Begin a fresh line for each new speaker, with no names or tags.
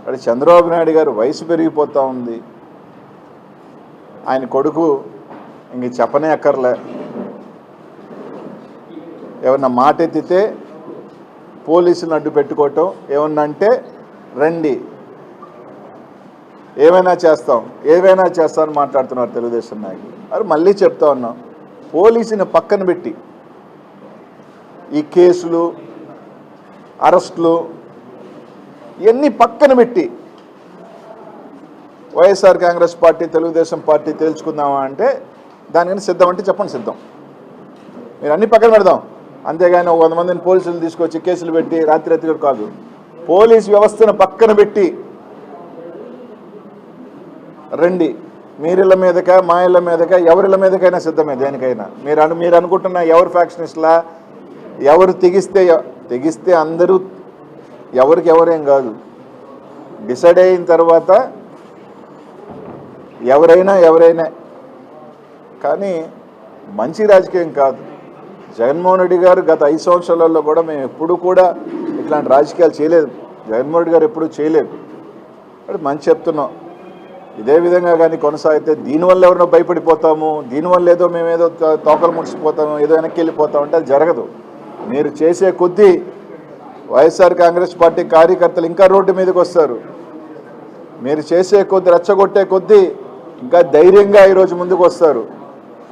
అంటే చంద్రబాబు నాయుడు గారు వయసు పెరిగిపోతూ ఉంది, ఆయన కొడుకు ఇంక చెప్పనే అక్కర్లే, ఏమన్నా మాట ఎత్తితే పోలీసులను అడ్డు పెట్టుకోవటం, ఏమన్నా అంటే రండి ఏమైనా చేస్తామని మాట్లాడుతున్నారు తెలుగుదేశం నాయకులు. అది మళ్ళీ చెప్తా ఉన్నాం, పోలీసుని పక్కన పెట్టి ఈ కేసులు అరెస్టులు ఇవన్నీ పక్కన పెట్టి వైఎస్ఆర్ కాంగ్రెస్ పార్టీ తెలుగుదేశం పార్టీ తేల్చుకుందామా అంటే దానికని సిద్ధం అంటే చెప్పండి, సిద్ధం. మీరు అన్ని పక్కన పెడదాం, అంతేగాని 100 మందిని పోలీసులు తీసుకొచ్చి కేసులు పెట్టి రాత్రి కాదు. పోలీస్ వ్యవస్థను పక్కన పెట్టి రండి, మీరిళ్ళ మీదక మా ఇళ్ళ మీదక ఎవరిళ్ళ మీదకైనా సిద్ధమే దేనికైనా. మీరు అనుకుంటున్న ఎవరు ఫ్యాక్షనిస్ట్లా, ఎవరు తెగిస్తే అందరూ ఎవరికి ఎవరేం కాదు, డిసైడ్ అయిన తర్వాత ఎవరైనా కానీ మంచి రాజకీయం కాదు. జగన్మోహన్ రెడ్డి గారు గత 5 సంవత్సరాలలో కూడా మేము ఎప్పుడు కూడా ఇట్లాంటి రాజకీయాలు చేయలేదు. జగన్మోహన్ రెడ్డి గారు ఎప్పుడూ చేయలేదు. అంటే మంచి చెప్తున్నాం, ఇదే విధంగా కానీ కొనసాగితే దీనివల్ల ఎవరినో భయపడిపోతాము, దీనివల్ల ఏదో మేమేదో తోకలు ముడిచిపోతాము, ఏదో వెనక్కి వెళ్ళిపోతాము అంటే అది జరగదు. మీరు చేసే కొద్దీ వైఎస్ఆర్ కాంగ్రెస్ పార్టీ కార్యకర్తలు ఇంకా రోడ్డు మీదకి వస్తారు. మీరు చేసే కొద్దీ రెచ్చగొట్టే కొద్దీ ఇంకా ధైర్యంగా ఈరోజు ముందుకు వస్తారు.